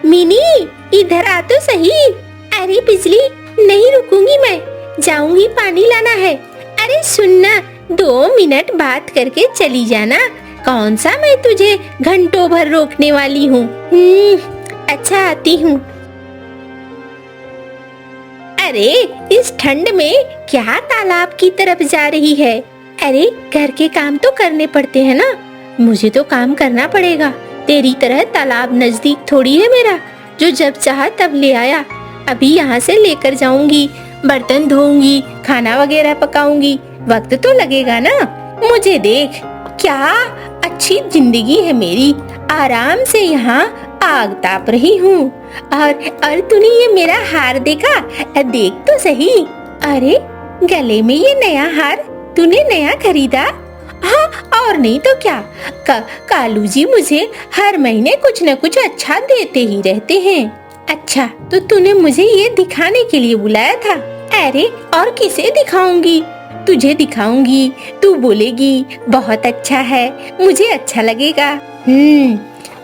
Mini, इधर आ तो सही। अरे बिजली, नहीं रुकूंगी मैं, जाऊंगी पानी लाना है। अरे सुनना, 2 मिनट बात करके चली जाना। कौन सा मैं तुझे घंटों भर रोकने वाली हूँ। अच्छा आती हूँ। अरे इस ठंड में क्या तालाब की तरफ जा रही है? अरे घर के काम तो करने पड़ते हैं ना, मुझे तो काम करना पड़ेगा। तेरी तरह तालाब नजदीक थोड़ी है मेरा, जो जब चाहा तब ले आया। अभी यहाँ से लेकर जाऊंगी, बर्तन धोऊंगी, खाना वगैरह पकाऊंगी, वक्त तो लगेगा ना। मुझे देख, क्या अच्छी जिंदगी है मेरी, आराम से यहाँ आग ताप रही हूँ। और तूने ये मेरा हार देखा? देख तो सही। अरे गले में ये नया हार तूने नया खरीदा? हाँ, और नहीं तो क्या। कालू जी मुझे हर महीने कुछ न कुछ अच्छा देते ही रहते हैं। अच्छा, तो तूने मुझे ये दिखाने के लिए बुलाया था? अरे और किसे दिखाऊंगी? तुझे दिखाऊंगी, तू बोलेगी बहुत अच्छा है, मुझे अच्छा लगेगा।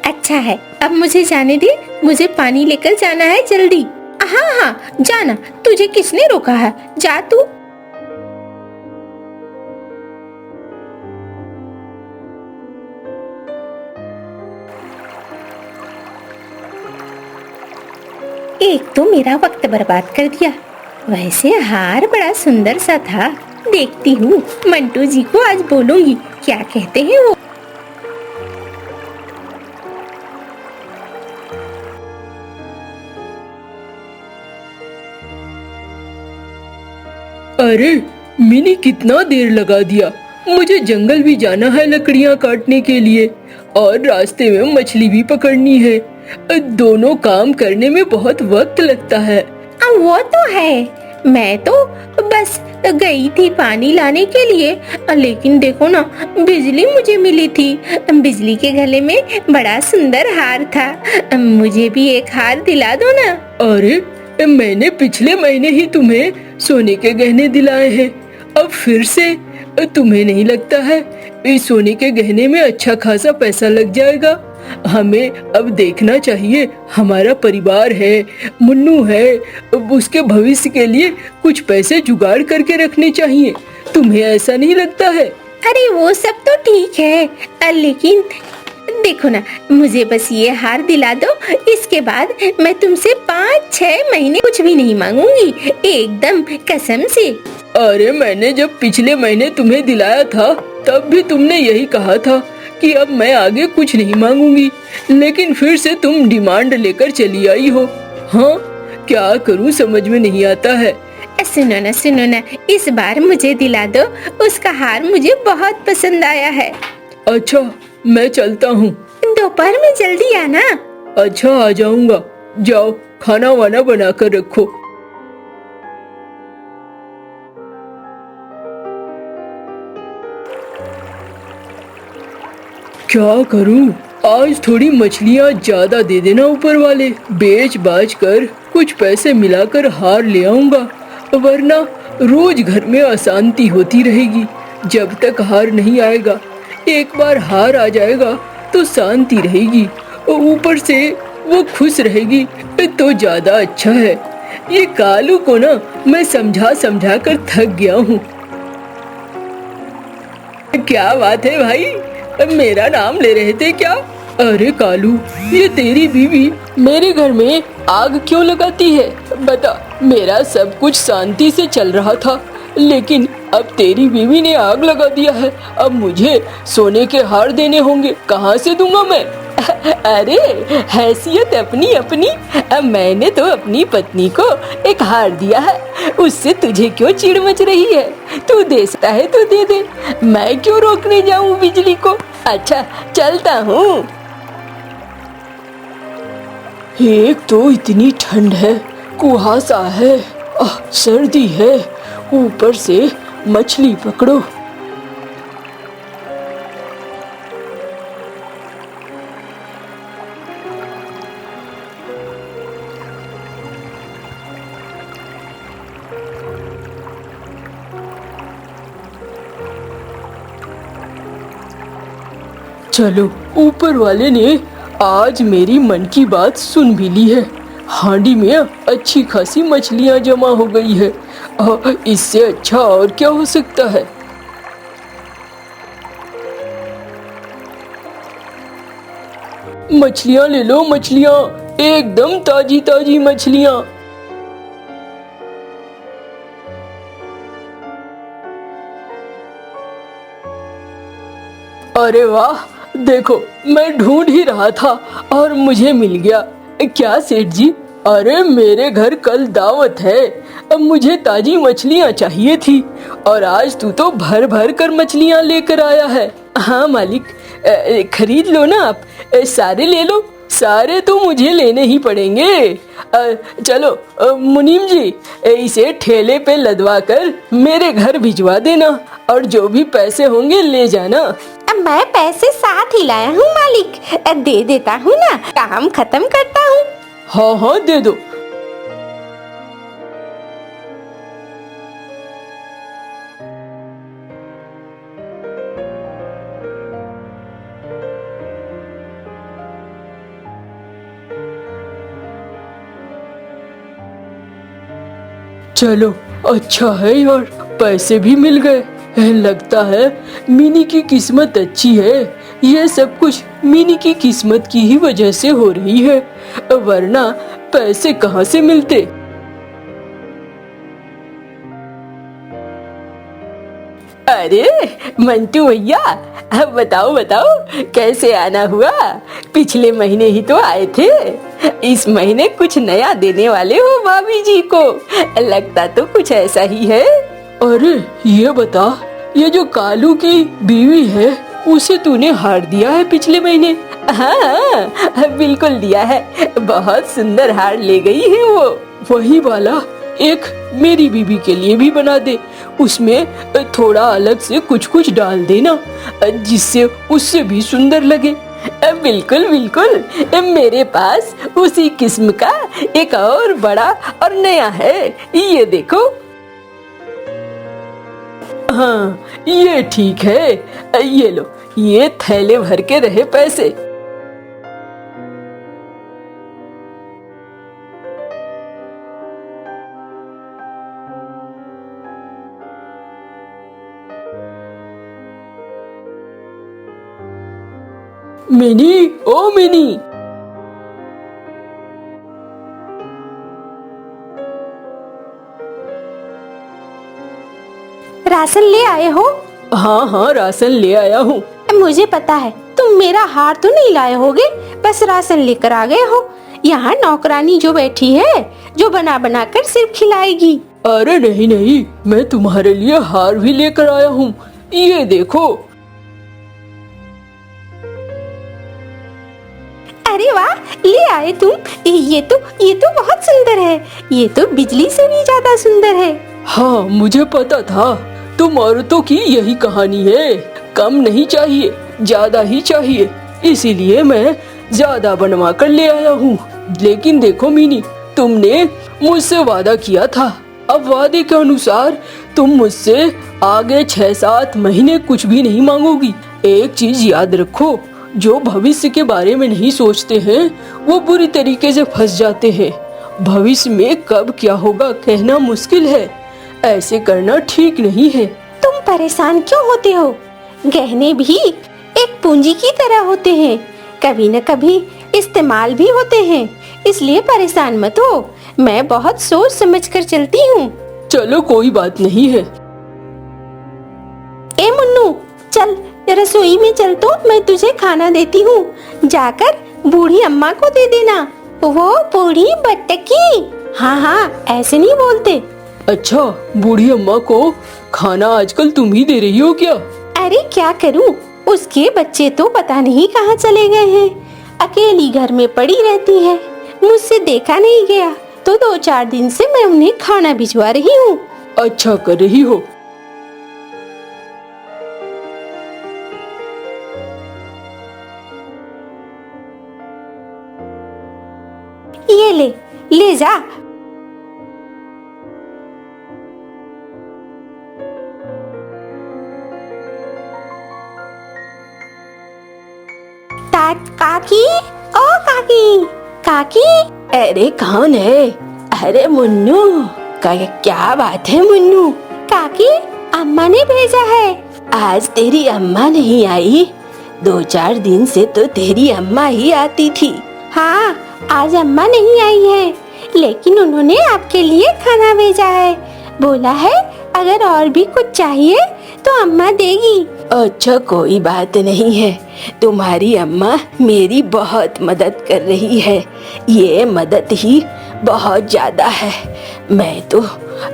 अच्छा है, अब मुझे जाने दे, मुझे पानी लेकर जाना है जल्दी। हाँ हाँ जाना, तुझे किसने रोका है, जा तू। एक तो मेरा वक्त बर्बाद कर दिया। वैसे हार बड़ा सुंदर सा था। देखती हूँ, मंटू जी को आज बोलूंगी, क्या कहते हैं वो। अरे मिनी, कितना देर लगा दिया। मुझे जंगल भी जाना है लकड़ियाँ काटने के लिए, और रास्ते में मछली भी पकड़नी है। दोनों काम करने में बहुत वक्त लगता है। वो तो है, मैं तो बस गई थी पानी लाने के लिए, लेकिन देखो ना, बिजली मुझे मिली थी। बिजली के गले में बड़ा सुंदर हार था, मुझे भी एक हार दिला दो ना। अरे मैंने पिछले महीने ही तुम्हें सोने के गहने दिलाए हैं, अब फिर से? तुम्हें नहीं लगता है इस सोने के गहने में अच्छा खासा पैसा लग जाएगा? हमें अब देखना चाहिए, हमारा परिवार है, मुन्नू है, उसके भविष्य के लिए कुछ पैसे जुगाड़ करके रखने चाहिए। तुम्हें ऐसा नहीं लगता है? अरे वो सब तो ठीक है, लेकिन देखो ना, मुझे बस ये हार दिला दो, इसके बाद मैं तुमसे 5-6 महीने कुछ भी नहीं मांगूंगी, एकदम कसम से। अरे मैंने जब पिछले महीने तुम्हें दिलाया था, तब भी तुमने यही कहा था कि अब मैं आगे कुछ नहीं मांगूंगी, लेकिन फिर से तुम डिमांड लेकर चली आई हो। हाँ, क्या करूँ, समझ में नहीं आता है। सुनो ना, इस बार मुझे दिला दो, उसका हार मुझे बहुत पसंद आया है। अच्छा, मैं चलता हूँ। दोपहर में जल्दी आना। अच्छा, आ जाऊंगा। जाओ, खाना वाना बना कर रखो। क्या करूं? आज थोड़ी मछलियाँ ज्यादा दे देना ऊपर वाले, बेच बाच कर कुछ पैसे मिलाकर हार ले आऊंगा, वरना रोज घर में अशांति होती रहेगी जब तक हार नहीं आएगा। एक बार हार आ जाएगा तो शांति रहेगी, ऊपर से वो खुश रहेगी तो ज्यादा अच्छा है। ये कालू को ना मैं समझा समझा कर थक गया हूँ। क्या बात है भाई, मेरा नाम ले रहे थे क्या? अरे कालू, ये तेरी बीवी मेरे घर में आग क्यों लगाती है? बता, मेरा सब कुछ शांति से चल रहा था, लेकिन अब तेरी बीवी ने आग लगा दिया है। अब मुझे सोने के हार देने होंगे, कहाँ से दूंगा मैं? अरे हैसियत अपनी अपनी, अब मैंने तो अपनी पत्नी को एक हार दिया है, उससे तुझे क्यों चिढ़ मच रही है? तू दे सकता है तो दे दे, मैं क्यों रोकने जाऊं बिजली को? अच्छा, चलता हूँ। एक तो इतनी ठंड है, कुहासा है, सर्दी है, ऊपर से मछली पकड़ो। चलो, ऊपर वाले ने आज मेरी मन की बात सुन भी ली है। हांडी में अच्छी खासी मछलियाँ जमा हो गई है। इससे अच्छा और क्या हो सकता है। मछलियाँ ले लो, मछलियाँ, एकदम ताजी ताजी मछलियाँ। अरे वाह, देखो मैं ढूंढ ही रहा था और मुझे मिल गया। क्या सेठ जी, अरे मेरे घर कल दावत है, अब मुझे ताजी मछलियाँ चाहिए थी और आज तू तो भर भर कर मछलियाँ लेकर आया है। हाँ मालिक, खरीद लो ना आप, सारे ले लो, सारे तो मुझे लेने ही पड़ेंगे। चलो मुनीम जी, इसे ठेले पे लदवा कर मेरे घर भिजवा देना और जो भी पैसे होंगे ले जाना। अब मैं पैसे साथ ही लाया हूँ मालिक, दे देता हूँ ना, काम खत्म करता हूँ। हाँ हाँ दे दो। चलो अच्छा है यार, पैसे भी मिल गए। लगता है मिनी की किस्मत अच्छी है। ये सब कुछ मिनी की किस्मत की ही वजह से हो रही है, वरना पैसे कहाँ से मिलते। अरे मंटू भैया, अब बताओ बताओ कैसे आना हुआ। पिछले महीने ही तो आए थे, इस महीने कुछ नया देने वाले हो भाभी जी को, लगता तो कुछ ऐसा ही है। अरे ये बता, ये जो कालू की बीवी है उसे तूने हार दिया है पिछले महीने? हाँ बिल्कुल दिया है, बहुत सुंदर हार ले गई है वो। वही वाला एक मेरी बीबी के लिए भी बना दे, उसमें थोड़ा अलग से कुछ कुछ डाल देना जिससे उससे भी सुंदर लगे। बिल्कुल बिल्कुल, मेरे पास उसी किस्म का एक और बड़ा और नया है, ये देखो। हाँ ये ठीक है, ये लो, ये थैले भर के रहे पैसे। मिनी, ओ मिनी, राशन ले आए हो? हाँ हाँ राशन ले आया हूँ। मुझे पता है तुम मेरा हार तो नहीं लाए होगे, बस राशन लेकर आ गए हो। यहाँ नौकरानी जो बैठी है, जो बना बना कर सिर्फ खिलाएगी। अरे नहीं नहीं, मैं तुम्हारे लिए हार भी लेकर आया हूँ, ये देखो। अरे वाह, ले आए तुम, ये तो बहुत सुंदर है, ये तो बिजली से भी ज्यादा सुंदर है। हाँ मुझे पता था, तुम औरतों की यही कहानी है, कम नहीं चाहिए ज्यादा ही चाहिए, इसीलिए मैं ज्यादा बनवा कर ले आया हूँ। लेकिन देखो मिनी, तुमने मुझसे वादा किया था, अब वादे के अनुसार तुम मुझसे आगे 6-7 महीने कुछ भी नहीं मांगोगी। एक चीज याद रखो, जो भविष्य के बारे में नहीं सोचते हैं वो बुरी तरीके से फंस जाते हैं। भविष्य में कब क्या होगा कहना मुश्किल है, ऐसे करना ठीक नहीं है। तुम परेशान क्यों होते हो? गहने भी एक पूंजी की तरह होते हैं, कभी न कभी इस्तेमाल भी होते हैं, इसलिए परेशान मत हो। मैं बहुत सोच समझ कर चलती हूँ। चलो कोई बात नहीं है। ए मुन्नू, चल रसोई में चल, तो मैं तुझे खाना देती हूँ, जाकर बूढ़ी अम्मा को दे देना। वो बूढ़ी बटकी, हाँ हाँ ऐसे नहीं बोलते। अच्छा, बूढ़ी अम्मा को खाना आजकल तुम ही दे रही हो क्या? अरे क्या करूँ, उसके बच्चे तो पता नहीं कहाँ चले गए हैं, अकेली घर में पड़ी रहती है, मुझसे देखा नहीं गया, तो 2-4 दिन से मैं उन्हें खाना भिजवा रही हूँ। अच्छा कर रही हो। ये ले जा। काकी, ओ काकी, काकी। अरे कौन है? अरे मुन्नू, क्या बात है मुन्नू? काकी, अम्मा ने भेजा है। आज तेरी अम्मा नहीं आई? 2-4 दिन से तो तेरी अम्मा ही आती थी। हाँ, आज अम्मा नहीं आई है, लेकिन उन्होंने आपके लिए खाना भेजा है। बोला है अगर और भी कुछ चाहिए तो अम्मा देगी। अच्छा, कोई बात नहीं है। तुम्हारी अम्मा मेरी बहुत मदद कर रही है। ये मदद ही बहुत ज्यादा है। मैं तो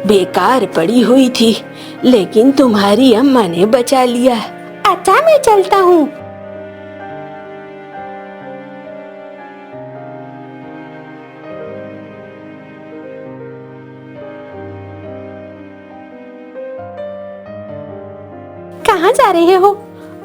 बेकार पड़ी हुई थी, लेकिन तुम्हारी अम्मा ने बचा लिया। अच्छा, मैं चलता हूँ। कहाँ जा रहे हो?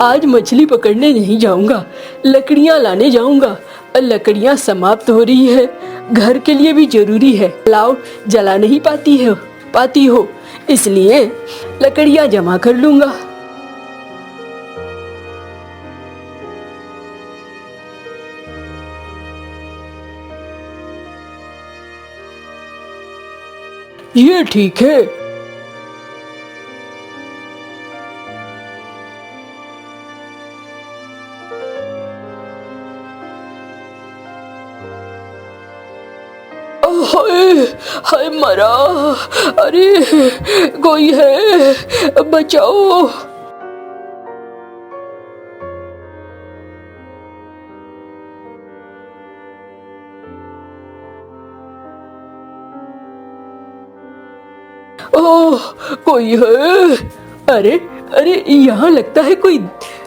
आज मछली पकड़ने नहीं जाऊंगा, लकड़ियाँ लाने जाऊंगा। लकड़ियाँ समाप्त हो रही है, घर के लिए भी जरूरी है। लाओ, जला नहीं पाती हो, इसलिए लकड़ियाँ जमा कर लूंगा। ये ठीक है। हाय हाय, मरा। अरे कोई है, बचाओ। ओह, कोई है। अरे अरे, यहाँ लगता है कोई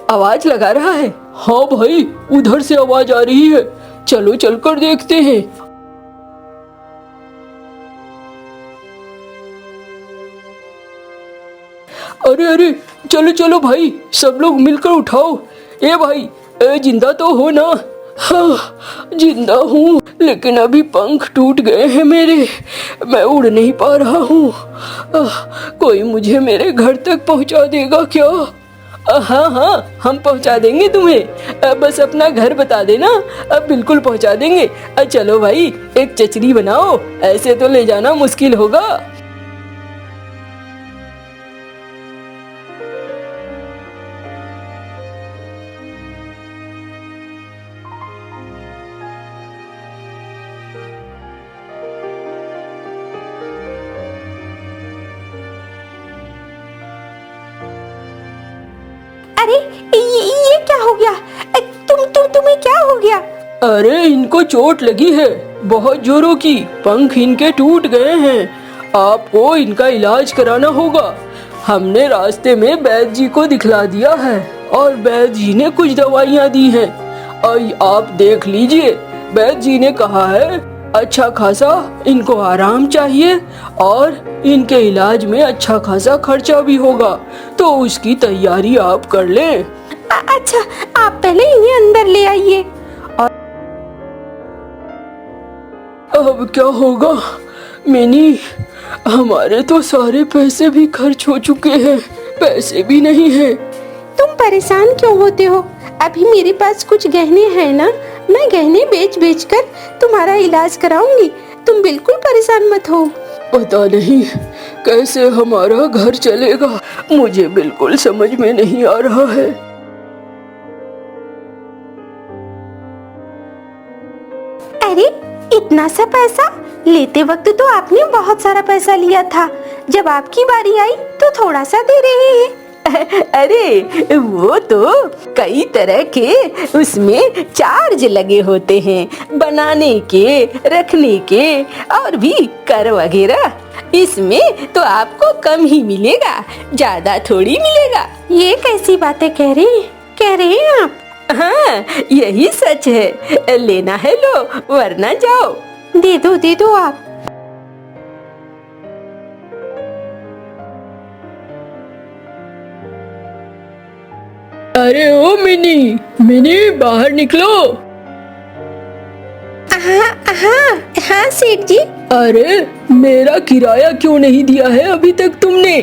आवाज लगा रहा है। हाँ भाई, उधर से आवाज आ रही है। चलो चलकर देखते हैं। अरे अरे, चलो चलो भाई, सब लोग मिलकर उठाओ। ए भाई, जिंदा तो हो ना? हाँ, जिंदा हूँ, लेकिन अभी पंख टूट गए हैं मेरे। मैं उड़ नहीं पा रहा हूँ। कोई मुझे मेरे घर तक पहुँचा देगा क्या? हाँ हाँ, हम पहुँचा देंगे तुम्हें। बस अपना घर बता देना, अब बिल्कुल पहुँचा देंगे। चलो भाई, एक चचरी बनाओ, ऐसे तो ले जाना मुश्किल होगा। अरे ये क्या हो गया? तुम्हें क्या हो गया? अरे, इनको चोट लगी है, बहुत जोरों की। पंख इनके टूट गए हैं। आपको इनका इलाज कराना होगा। हमने रास्ते में वैद्य जी को दिखला दिया है और वैद्य जी ने कुछ दवाइयाँ दी हैं। और आप देख लीजिए, वैद्य जी ने कहा है अच्छा खासा इनको आराम चाहिए और इनके इलाज में अच्छा खासा खर्चा भी होगा, तो उसकी तैयारी आप कर लें। अच्छा, आप पहले इन्हें अंदर ले आइए। अब क्या होगा मिनी? हमारे तो सारे पैसे भी खर्च हो चुके हैं, पैसे भी नहीं हैं। तुम परेशान क्यों होते हो? अभी मेरे पास कुछ गहने हैं ना, मैं गहने बेच कर तुम्हारा इलाज कराऊंगी। तुम बिल्कुल परेशान मत हो। पता नहीं कैसे हमारा घर चलेगा, मुझे बिल्कुल समझ में नहीं आ रहा है। अरे, इतना सा पैसा? लेते वक्त तो आपने बहुत सारा पैसा लिया था, जब आपकी बारी आई तो थोड़ा सा दे रहे हैं। अरे वो तो कई तरह के उसमें चार्ज लगे होते हैं, बनाने के, रखने के और भी कर वगैरह। इसमें तो आपको कम ही मिलेगा, ज्यादा थोड़ी मिलेगा। ये कैसी बातें कह रहे हैं आप? हाँ, यही सच है। लेना है लो, वरना जाओ। दे दो आप। अरे ओ मिनी बाहर निकलो। हाँ सेठ जी। अरे, मेरा किराया क्यों नहीं दिया है अभी तक तुमने?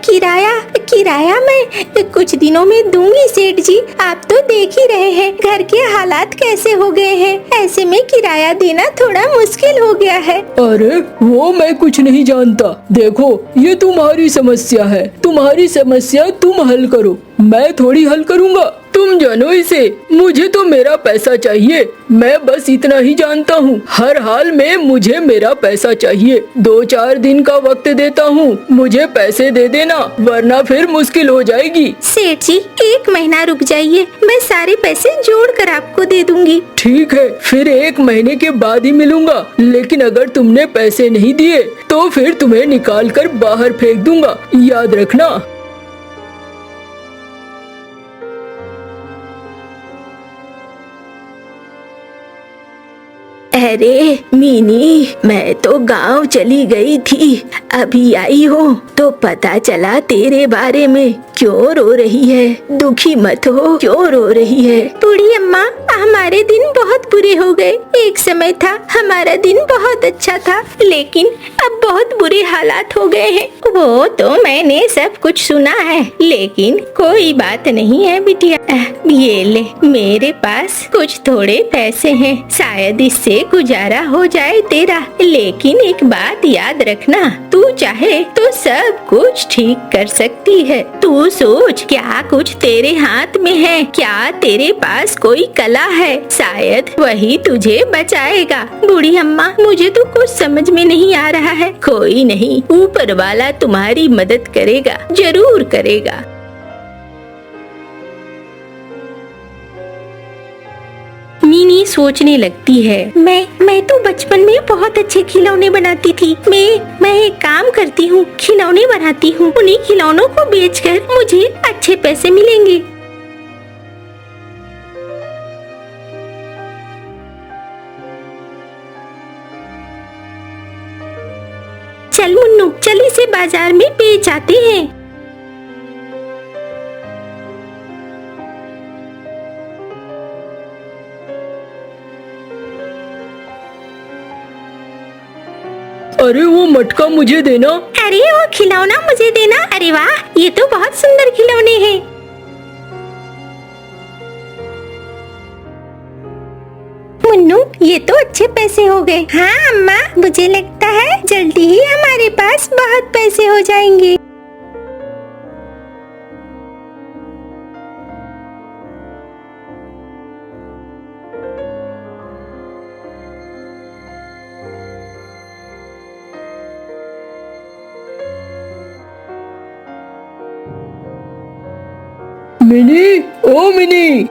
किराया किराया मैं कुछ दिनों में दूंगी सेठ जी। आप तो देख ही रहे हैं घर के हालात कैसे हो गए हैं। ऐसे में किराया देना थोड़ा मुश्किल हो गया है। अरे वो मैं कुछ नहीं जानता। देखो ये तुम्हारी समस्या है, तुम्हारी समस्या तुम हल करो, मैं थोड़ी हल करूँगा। तुम जानो इसे, मुझे तो मेरा पैसा चाहिए। मैं बस इतना ही जानता हूँ, हर हाल में मुझे मेरा पैसा चाहिए। 2-4 दिन का वक्त देता हूँ, मुझे पैसे दे देना वरना फिर मुश्किल हो जाएगी। सेठ जी 1 महीना रुक जाइए, मैं सारे पैसे जोड़ कर आपको दे दूंगी। ठीक है, फिर 1 महीने के बाद ही मिलूंगा। लेकिन अगर तुमने पैसे नहीं दिए तो फिर तुम्हें निकाल कर बाहर फेंक दूंगा, याद रखना। अरे मीनी, मैं तो गांव चली गई थी, अभी आई हूँ तो पता चला तेरे बारे में। क्यों रो रही है? दुखी मत हो, क्यों रो रही है? बूढ़ी अम्मा, हमारे दिन बहुत बुरे हो गए। एक समय था हमारा दिन बहुत अच्छा था, लेकिन अब बहुत बुरे हालात हो गए हैं। वो तो मैंने सब कुछ सुना है, लेकिन कोई बात नहीं है बिटिया। ये ले, मेरे पास कुछ थोड़े पैसे हैं, शायद इससे गुजारा हो जाए तेरा। लेकिन एक बात याद रखना, तू चाहे तो सब कुछ ठीक कर सकती है। तू सोच, क्या कुछ तेरे हाथ में है? क्या तेरे पास कोई कला है? शायद वही तुझे बचाएगा। बूढ़ी अम्मा, मुझे तो कुछ समझ में नहीं आ रहा है। कोई नहीं, ऊपर वाला तुम्हारी मदद करेगा, जरूर करेगा। मीनी सोचने लगती है, मैं तो बचपन में बहुत अच्छे खिलौने बनाती थी। मैं एक काम करती हूँ, खिलौने बनाती हूँ। उन्हीं खिलौनों को बेचकर मुझे अच्छे पैसे मिलेंगे। चल मुन्नू, चल इसे बाजार में बेच आते हैं। अरे वो मटका मुझे देना। अरे वो खिलौना मुझे देना। अरे वाह, ये तो बहुत सुंदर खिलौने हैं। मुन्नू, ये तो अच्छे पैसे हो गए। हाँ अम्मा, मुझे लगता है जल्दी ही हमारे पास बहुत पैसे हो जाएंगे। मिनी, ओ मिनी।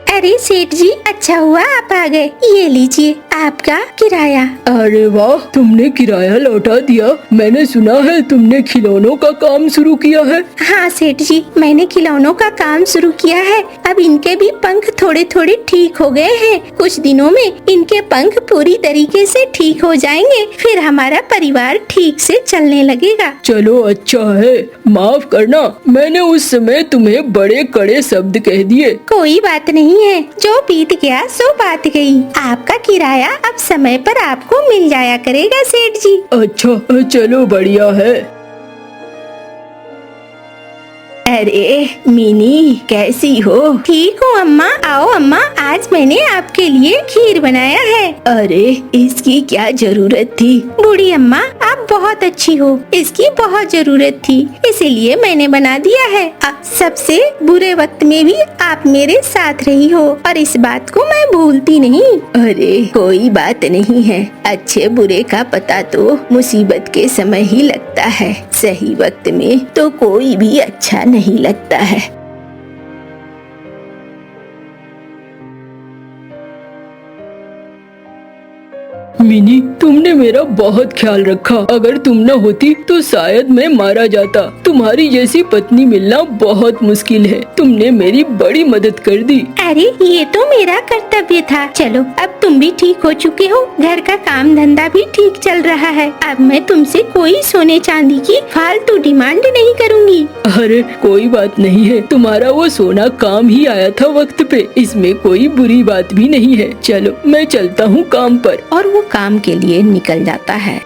अरे सेठ जी, अच्छा हुआ आप आ गए। ये लीजिए आपका किराया। अरे वाह, तुमने किराया लौटा दिया। मैंने सुना है तुमने खिलौनों का काम शुरू किया है। हाँ सेठ जी, मैंने खिलौनों का काम शुरू किया है। अब इनके भी पंख थोड़े थोड़े ठीक हो गए हैं। कुछ दिनों में इनके पंख पूरी तरीके से ठीक हो जाएंगे, फिर हमारा परिवार ठीक से चलने लगेगा। चलो अच्छा है, माफ करना, मैंने उस समय तुम्हें बड़े कड़े शब्द कह दिए। कोई बात नहीं है, जो बीत गया सो बात गई। आपका किराया अब समय पर आपको मिल जाया करेगा सेठ जी। अच्छा, चलो बढ़िया है। अरे मिनी, कैसी हो? ठीक हूँ अम्मा। आओ अम्मा, आज मैंने आपके लिए खीर बनाया है। अरे इसकी क्या जरूरत थी? बूढ़ी अम्मा, आप बहुत अच्छी हो, इसकी बहुत जरूरत थी, इसीलिए मैंने बना दिया है। सबसे बुरे वक्त में भी आप मेरे साथ रही हो और इस बात को मैं भूलती नहीं। अरे कोई बात नहीं है, अच्छे बुरे का पता तो मुसीबत के समय ही लगता है, सही वक्त में तो कोई भी अच्छा नहीं लगता है। मिनी, तुमने मेरा बहुत ख्याल रखा। अगर तुम न होती तो शायद मैं मारा जाता। तुम्हारी जैसी पत्नी मिलना बहुत मुश्किल है। तुमने मेरी बड़ी मदद कर दी। अरे ये तो मेरा कर्तव्य था। चलो अब तुम भी ठीक हो चुके हो, घर का काम धंधा भी ठीक चल रहा है। अब मैं तुमसे कोई सोने चांदी की फालतू डिमांड नहीं करूँगी। अरे कोई बात नहीं है, तुम्हारा वो सोना काम ही आया था वक्त पे, इसमें कोई बुरी बात भी नहीं है। चलो मैं चलता हूँ काम पर। और वो काम के लिए निकल जाता है।